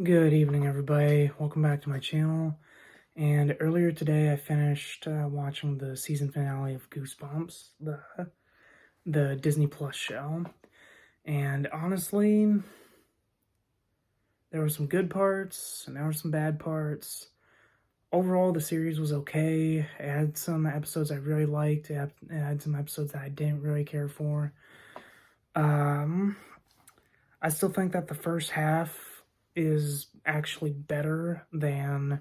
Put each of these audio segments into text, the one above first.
Good evening, everybody. Welcome back to my channel. And earlier today, I finished watching the season finale of Goosebumps, the Disney Plus show. And honestly, there were some good parts and there were some bad parts. Overall, the series was okay. It had some episodes I really liked. It had some episodes that I didn't really care for. Um, I still think that the first half is actually better than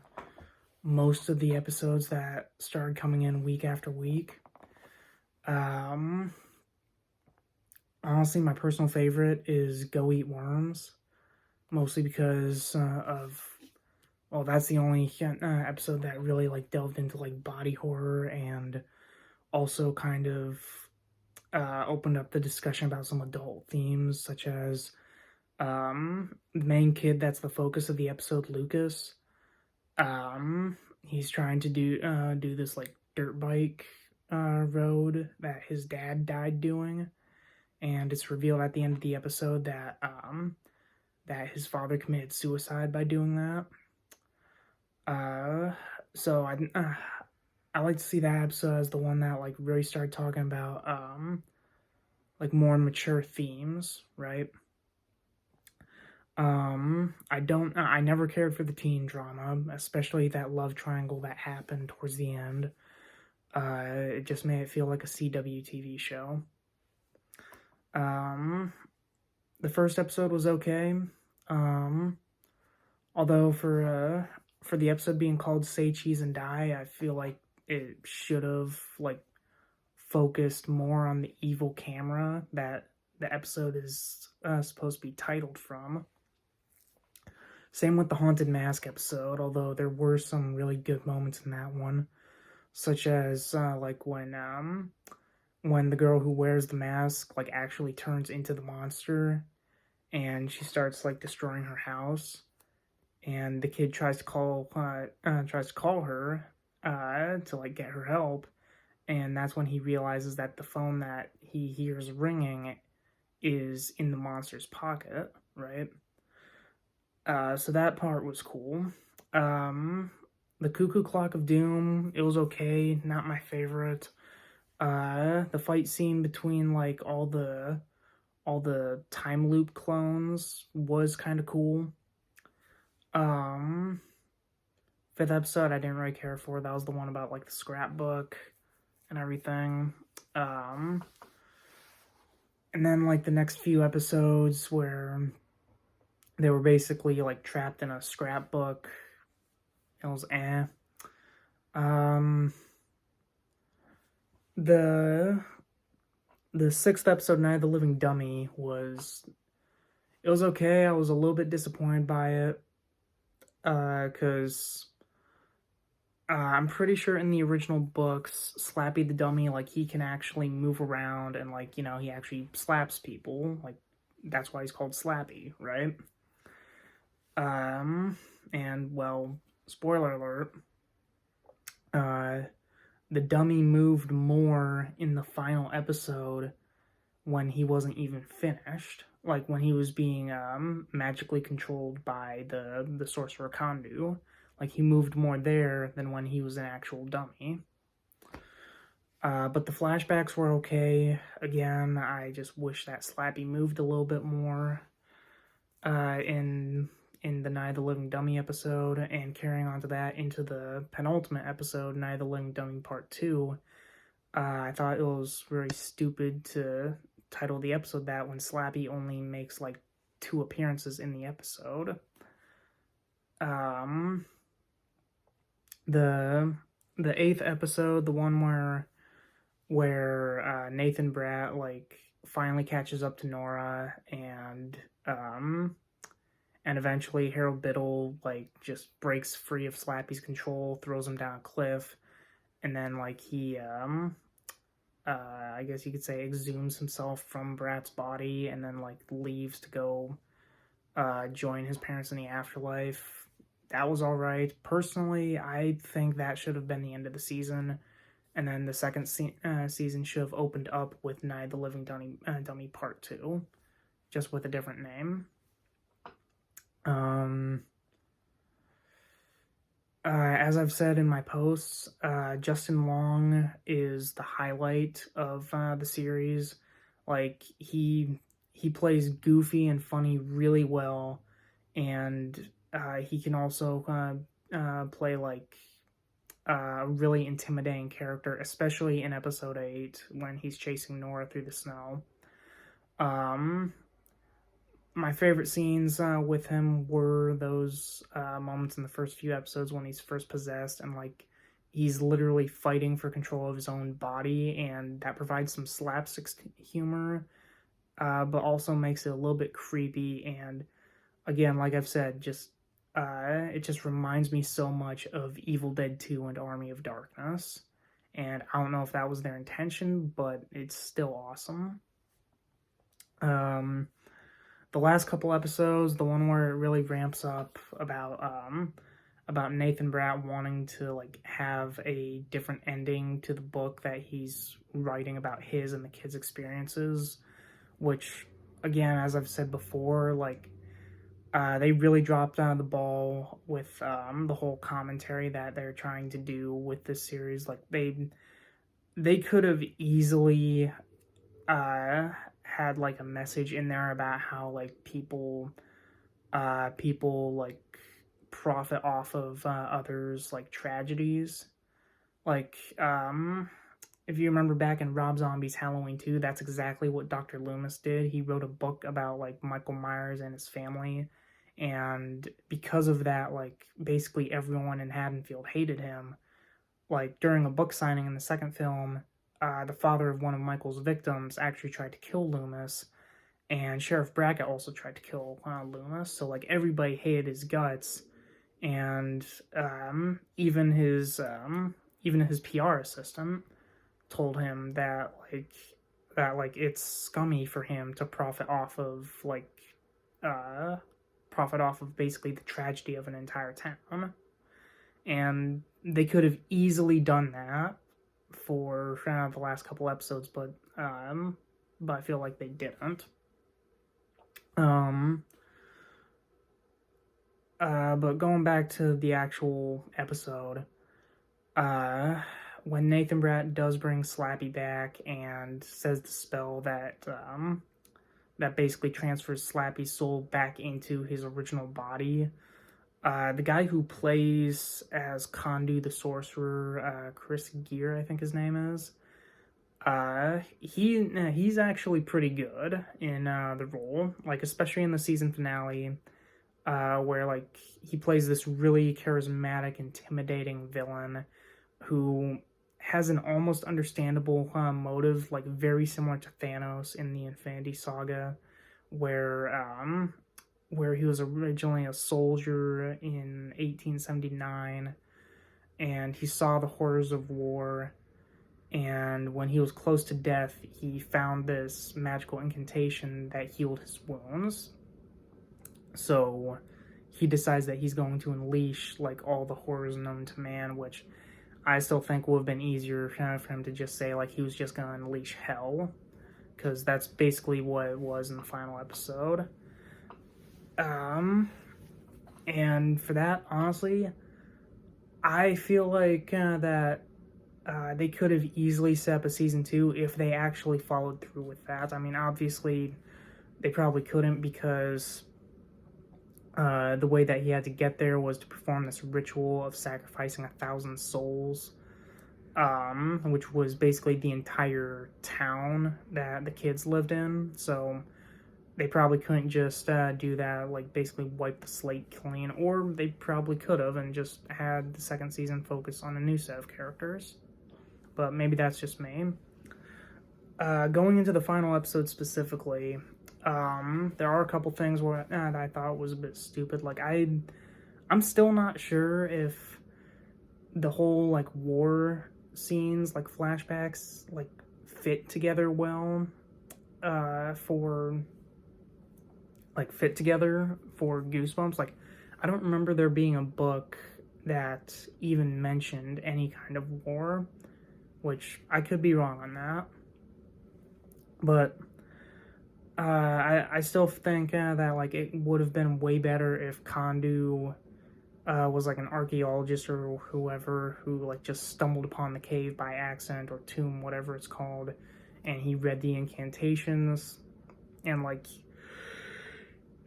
most of the episodes that started coming in week after week. Um, Honestly, my personal favorite is Go Eat Worms, mostly because that's the only episode that really like delved into like body horror and also kind of opened up the discussion about some adult themes such as the main kid that's the focus of the episode, Lucas. He's trying to do this like dirt bike road that his dad died doing, and it's revealed at the end of the episode that his father committed suicide by doing that. Uh, so I like to see that episode as the one that like really started talking about like more mature themes, right? I never cared for the teen drama, especially that love triangle that happened towards the end. It just made it feel like a CW TV show. Um, the first episode was okay. Um, Although for the episode being called "Say Cheese and Die," I feel like it should have like focused more on the evil camera that the episode is supposed to be titled from. Same with the Haunted Mask episode, although there were some really good moments in that one, such as like when the girl who wears the mask like actually turns into the monster and she starts like destroying her house, and the kid tries to call her to like get her help, and that's when he realizes that the phone that he hears ringing is in the monster's pocket, right? So that part was cool. Um, the Cuckoo Clock of Doom, it was okay, not my favorite. The fight scene between like all the time loop clones was kind of cool. Um, Fifth episode I didn't really care for. That was the one about like the scrapbook and everything. Um, and then like the next few episodes where they were basically like trapped in a scrapbook. It was eh. Um, the the sixth episode, Night of the Living Dummy, it was okay. I was a little bit disappointed by it, because I'm pretty sure in the original books, Slappy the Dummy, like he can actually move around and like he actually slaps people. Like that's why he's called Slappy, right? Um, and well, spoiler alert, uh, the dummy moved more in the final episode when he wasn't even finished. Like when he was being magically controlled by the sorcerer Kandu. Like he moved more there than when he was an actual dummy. But the flashbacks were okay. Again, I just wish that Slappy moved a little bit more in the Night of the Living Dummy episode, and carrying on to that into the penultimate episode, Night of the Living Dummy Part 2. I thought it was very stupid to title the episode that when Slappy only makes like 2 appearances in the episode. Um, the the eighth episode, the one where Nathan Bratt like finally catches up to Nora, and eventually Harold Biddle like just breaks free of Slappy's control, throws him down a cliff, and then like he I guess you could say exhumes himself from Brat's body and then like leaves to go join his parents in the afterlife. That was all right. Personally, I think that should have been the end of the season, and then the second season should have opened up with Night of the Living Dummy Part 2, just with a different name. Um, as I've said in my posts, Justin Long is the highlight of the series. Like he plays goofy and funny really well, and he can also play like a really intimidating character, especially in episode 8 when he's chasing Nora through the snow. Um, my favorite scenes with him were those moments in the first few episodes when he's first possessed and like he's literally fighting for control of his own body, and that provides some slapstick humor, but also makes it a little bit creepy. And again, like I've said, just it just reminds me so much of Evil Dead 2 and Army of Darkness. And I don't know if that was their intention, but it's still awesome. Um, the last couple episodes, the one where it really ramps up about Nathan Bratt wanting to like have a different ending to the book that he's writing about his and the kids' experiences, which again, as I've said before, like they really dropped out of the ball with the whole commentary that they're trying to do with this series. Like they could have easily uh, had like a message in there about how like people like profit off of others like tragedies. Like if you remember back in Rob Zombie's Halloween 2, that's exactly what Dr. Loomis did. He wrote a book about like Michael Myers and his family, and because of that, like basically everyone in Haddonfield hated him. Like during a book signing in the second film, the father of one of Michael's victims actually tried to kill Loomis, and Sheriff Brackett also tried to kill Loomis. So like everybody hated his guts, and even his PR assistant told him that it's scummy for him to uh profit off of basically the tragedy of an entire town. And they could have easily done that for the last couple episodes, but I feel like they didn't. Um, but going back to the actual episode, uh, when Nathan Bratt does bring Slappy back and says the spell that basically transfers Slappy's soul back into his original body, the guy who plays as Kondu the Sorcerer, Chris Gere, I think his name is, he's actually pretty good in the role, like especially in the season finale, where like he plays this really charismatic, intimidating villain who has an almost understandable motive, like very similar to Thanos in the Infinity Saga, where he was originally a soldier in 1879, and he saw the horrors of war. And when he was close to death, he found this magical incantation that healed his wounds. So he decides that he's going to unleash like all the horrors known to man, which I still think would have been easier for him to just say like he was just going to unleash hell, because that's basically what it was in the final episode. And for that, honestly, I feel like that they could have easily set up a season 2 if they actually followed through with that. I mean, obviously, they probably couldn't because the way that he had to get there was to perform this ritual of sacrificing 1,000 souls, which was basically the entire town that the kids lived in. So they probably couldn't just do that, like basically wipe the slate clean, or they probably could have and just had the second season focus on a new set of characters. But maybe that's just me. Going into the final episode specifically, there are a couple things where that I thought was a bit stupid. Like I'm still not sure if the whole like war scenes, like flashbacks, like fit together well for Goosebumps. Like I don't remember there being a book that even mentioned any kind of war, which I could be wrong on that. But I still think that like it would have been way better if Kondu was like an archaeologist or whoever who like just stumbled upon the cave by accident or tomb, whatever it's called, and he read the incantations, and like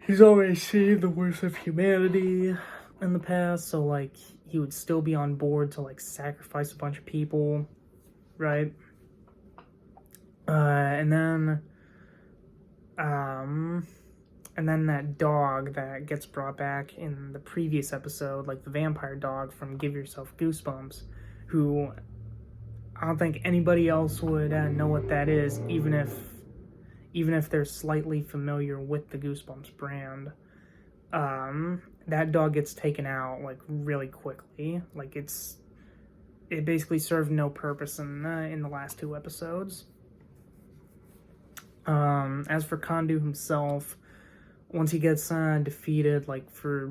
he's already seen the worst of humanity in the past, so like he would still be on board to like sacrifice a bunch of people, right? And then um and then that dog that gets brought back in the previous episode, like the vampire dog from Give Yourself Goosebumps, who I don't think anybody else would know what that is, even if they're slightly familiar with the Goosebumps brand. That dog gets taken out like really quickly. Like it basically served no purpose in the last two episodes. As for Kondu himself, once he gets defeated, like for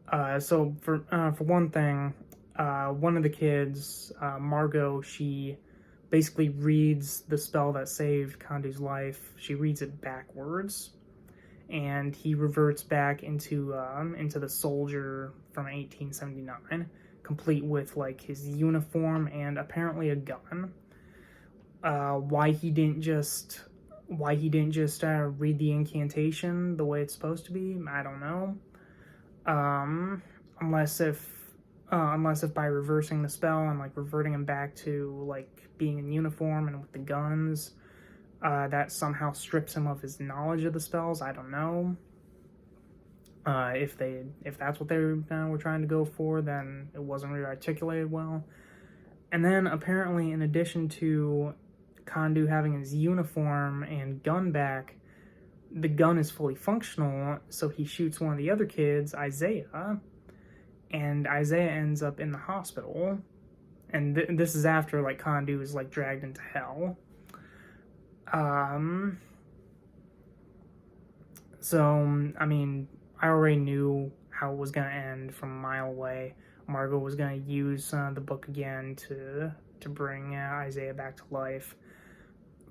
one thing, one of the kids, Margot, she basically reads the spell that saved Kondu's life. She reads it backwards, and he reverts back into the soldier from 1879, complete with like his uniform and apparently a gun. Why he didn't just read the incantation the way it's supposed to be, I don't know. Unless if by reversing the spell and like reverting him back to like being in uniform and with the guns, that somehow strips him of his knowledge of the spells. I don't know. If that's what they were trying to go for, then it wasn't really articulated well. And then apparently, in addition to Kondu having his uniform and gun back, the gun is fully functional, so he shoots one of the other kids, Isaiah, and Isaiah ends up in the hospital. And this is after like Kondu is like dragged into hell. So I mean, I already knew how it was gonna end from a mile away. Margot was gonna use the book again to bring Isaiah back to life.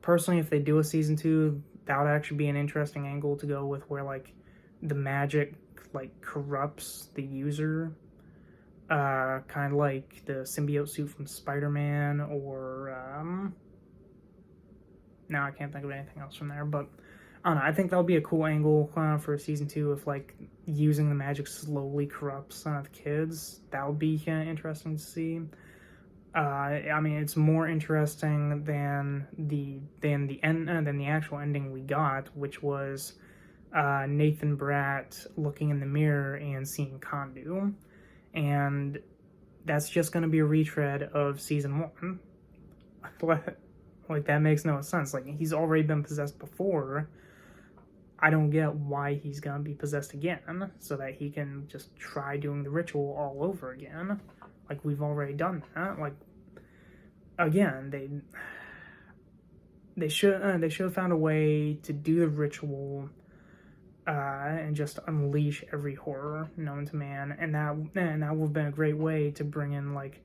Personally, if they do a season 2, that would actually be an interesting angle to go with, where like the magic like corrupts the user, kind of like the symbiote suit from Spider-Man, or now I can't think of anything else from there, but I don't know. I think that would be a cool angle for season 2, if like using the magic slowly corrupts the kids. That would be interesting to see. I mean, it's more interesting than the actual ending we got, which was Nathan Bratt looking in the mirror and seeing Kondu, and that's just going to be a retread of season 1. Like that makes no sense. Like he's already been possessed before. I don't get why he's gonna be possessed again, so that he can just try doing the ritual all over again. Like we've already done that. Like again, they should have found a way to do the ritual and just unleash every horror known to man, and that would have been a great way to bring in like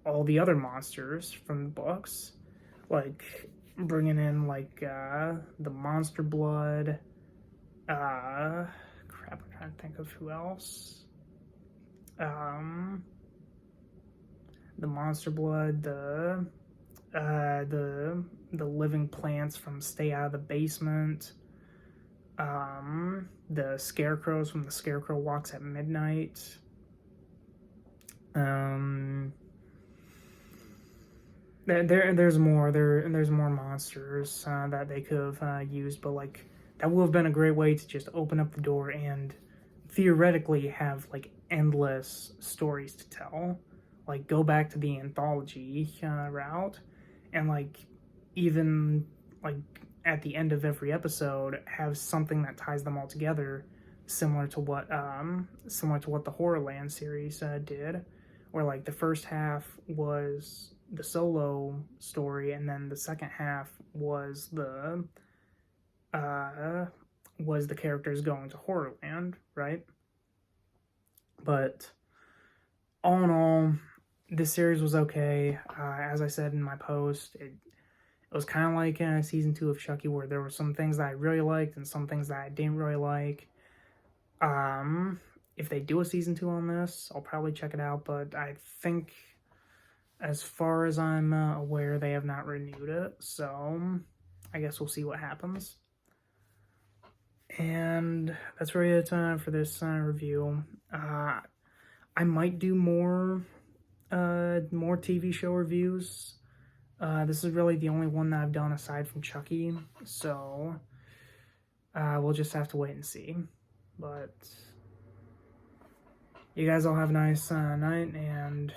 all the other monsters from the books, like bringing in like the monster blood. Crap, I'm trying to think of who else. The monster blood, the living plants from Stay Out of the Basement, the scarecrows from The Scarecrow Walks at Midnight. There's more monsters that they could have used, but like that would have been a great way to just open up the door and theoretically have like endless stories to tell. Like go back to the anthology route, and like even like at the end of every episode have something that ties them all together, similar to what the Horrorland series did, where like the first half was the solo story, and then the second half was the characters going to Horrorland, right? But all in all, this series was okay. As I said in my post, It was kind of like season 2 of Chucky, where there were some things that I really liked and some things that I didn't really like. If they do a season 2 on this, I'll probably check it out, but I think, as far as I'm aware, they have not renewed it, so I guess we'll see what happens. And that's really it for this review. I might do more TV show reviews. This is really the only one that I've done aside from Chucky, so we'll just have to wait and see. But you guys all have a nice night, and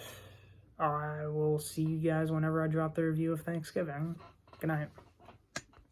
I will see you guys whenever I drop the review of Thanksgiving. Good night.